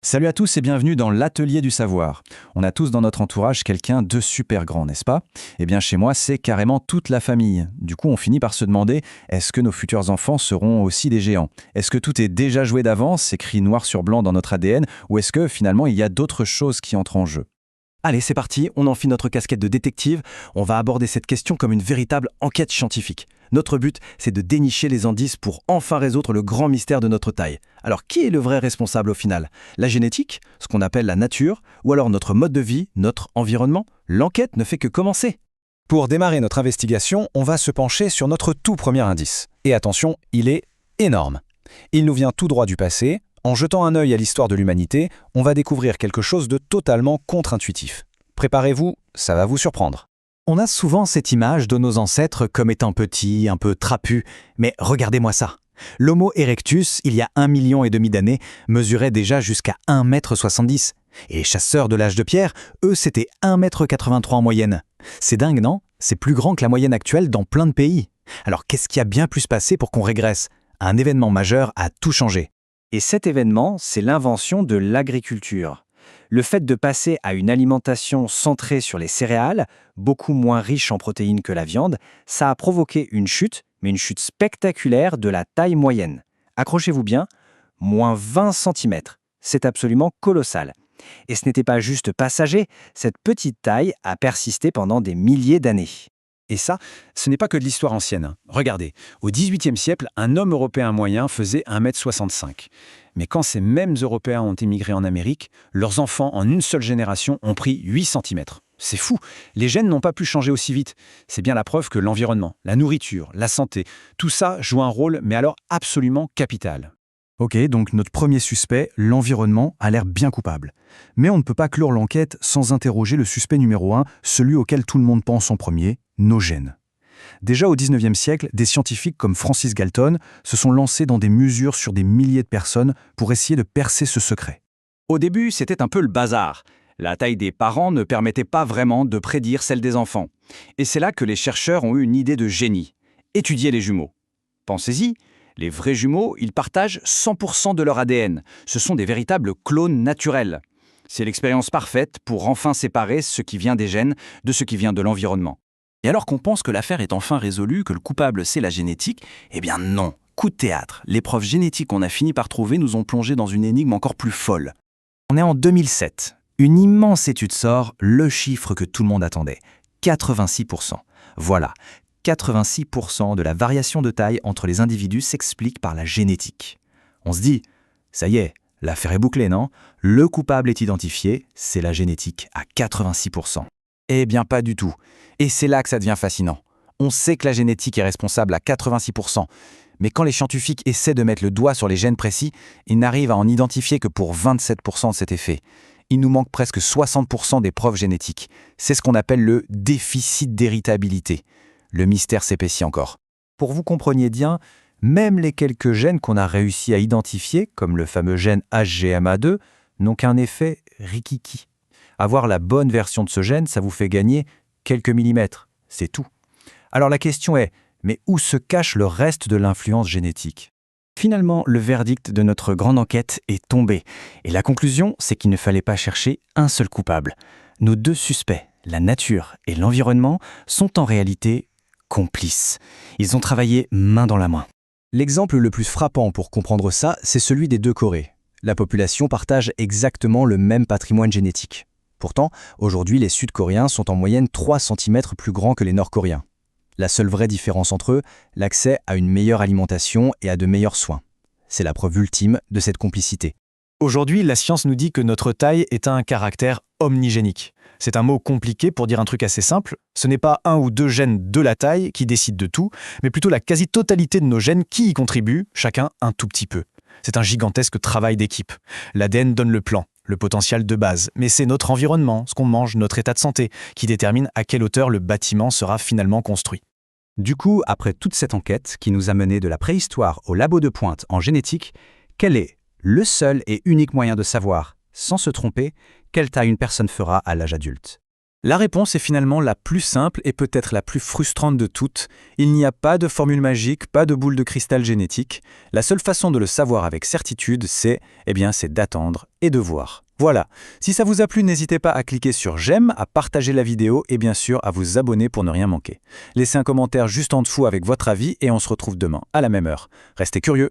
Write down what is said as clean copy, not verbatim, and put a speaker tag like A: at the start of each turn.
A: Salut à tous et bienvenue dans l'Atelier du Savoir. On a tous dans notre entourage quelqu'un de super grand, n'est-ce pas? Eh bien chez moi, c'est carrément toute la famille. Du coup, on finit par se demander, est-ce que nos futurs enfants seront aussi des géants? Est-ce que tout est déjà joué d'avance, écrit noir sur blanc dans notre ADN, ou est-ce que finalement il y a d'autres choses qui entrent en jeu?
B: Allez, c'est parti, on enfile notre casquette de détective, on va aborder cette question comme une véritable enquête scientifique. Notre but, c'est de dénicher les indices pour enfin résoudre le grand mystère de notre taille. Alors, qui est le vrai responsable au final? La génétique, ce qu'on appelle la nature, ou alors notre mode de vie, notre environnement? L'enquête ne fait que commencer.
C: Pour démarrer notre investigation, on va se pencher sur notre tout premier indice. Et attention, il est énorme. Il nous vient tout droit du passé. En jetant un œil à l'histoire de l'humanité, on va découvrir quelque chose de totalement contre-intuitif. Préparez-vous, ça va vous surprendre.
B: On a souvent cette image de nos ancêtres comme étant petits, un peu trapus, mais regardez-moi ça. L'Homo erectus, il y a 1,5 million d'années, mesurait déjà jusqu'à 1,70 m. Et les chasseurs de l'âge de pierre, eux, c'était 1,83 m en moyenne. C'est dingue, non? C'est plus grand que la moyenne actuelle dans plein de pays. Alors qu'est-ce qui a bien pu se passer pour qu'on régresse? Un événement majeur a tout changé.
D: Et cet événement, c'est l'invention de l'agriculture. Le fait de passer à une alimentation centrée sur les céréales, beaucoup moins riche en protéines que la viande, ça a provoqué une chute, mais une chute spectaculaire de la taille moyenne. Accrochez-vous bien, moins 20 cm. C'est absolument colossal. Et ce n'était pas juste passager, cette petite taille a persisté pendant des milliers d'années.
C: Et ça, ce n'est pas que de l'histoire ancienne. Regardez, au XVIIIe siècle, un homme européen moyen faisait 1,65 m. Mais quand ces mêmes Européens ont émigré en Amérique, leurs enfants, en une seule génération, ont pris 8 cm. C'est fou, les gènes n'ont pas pu changer aussi vite. C'est bien la preuve que l'environnement, la nourriture, la santé, tout ça joue un rôle, mais alors absolument capital.
A: Ok, donc notre premier suspect, l'environnement, a l'air bien coupable. Mais on ne peut pas clore l'enquête sans interroger le suspect numéro 1, celui auquel tout le monde pense en premier, nos gènes. Déjà au XIXe siècle, des scientifiques comme Francis Galton se sont lancés dans des mesures sur des milliers de personnes pour essayer de percer ce secret.
B: Au début, c'était un peu le bazar. La taille des parents ne permettait pas vraiment de prédire celle des enfants. Et c'est là que les chercheurs ont eu une idée de génie. Étudier les jumeaux. Pensez-y, les vrais jumeaux, ils partagent 100% de leur ADN. Ce sont des véritables clones naturels. C'est l'expérience parfaite pour enfin séparer ce qui vient des gènes de ce qui vient de l'environnement. Et alors qu'on pense que l'affaire est enfin résolue, que le coupable c'est la génétique, eh bien non, coup de théâtre. Les preuves génétiques qu'on a fini par trouver nous ont plongé dans une énigme encore plus folle. On est en 2007. Une immense étude sort, le chiffre que tout le monde attendait. 86%. Voilà, 86% de la variation de taille entre les individus s'explique par la génétique. On se dit, ça y est, l'affaire est bouclée, non? Le coupable est identifié, c'est la génétique à 86%. Eh bien pas du tout. Et c'est là que ça devient fascinant. On sait que la génétique est responsable à 86%, mais quand les scientifiques essaient de mettre le doigt sur les gènes précis, ils n'arrivent à en identifier que pour 27% de cet effet. Il nous manque presque 60% des preuves génétiques. C'est ce qu'on appelle le déficit d'héritabilité. Le mystère s'épaissit encore. Pour que vous compreniez bien, même les quelques gènes qu'on a réussi à identifier, comme le fameux gène HGMA2, n'ont qu'un effet rikiki. Avoir la bonne version de ce gène, ça vous fait gagner quelques millimètres. C'est tout. Alors la question est, mais où se cache le reste de l'influence génétique? Finalement, le verdict de notre grande enquête est tombé. Et la conclusion, c'est qu'il ne fallait pas chercher un seul coupable. Nos deux suspects, la nature et l'environnement, sont en réalité complices. Ils ont travaillé main dans la main.
C: L'exemple le plus frappant pour comprendre ça, c'est celui des deux Corées. La population partage exactement le même patrimoine génétique. Pourtant, aujourd'hui, les Sud-Coréens sont en moyenne 3 cm plus grands que les Nord-Coréens. La seule vraie différence entre eux, l'accès à une meilleure alimentation et à de meilleurs soins. C'est la preuve ultime de cette complicité.
E: Aujourd'hui, la science nous dit que notre taille est un caractère omnigénique. C'est un mot compliqué pour dire un truc assez simple. Ce n'est pas un ou deux gènes de la taille qui décident de tout, mais plutôt la quasi-totalité de nos gènes qui y contribuent, chacun un tout petit peu. C'est un gigantesque travail d'équipe. L'ADN donne le plan, le potentiel de base, mais c'est notre environnement, ce qu'on mange, notre état de santé, qui détermine à quelle hauteur le bâtiment sera finalement construit.
B: Du coup, après toute cette enquête qui nous a menés de la préhistoire au labo de pointe en génétique, quel est le seul et unique moyen de savoir, sans se tromper, quelle taille une personne fera à l'âge adulte?
E: La réponse est finalement la plus simple et peut-être la plus frustrante de toutes. Il n'y a pas de formule magique, pas de boule de cristal génétique. La seule façon de le savoir avec certitude, c'est d'attendre et de voir. Voilà, si ça vous a plu, n'hésitez pas à cliquer sur j'aime, à partager la vidéo et bien sûr à vous abonner pour ne rien manquer. Laissez un commentaire juste en dessous avec votre avis et on se retrouve demain à la même heure. Restez curieux.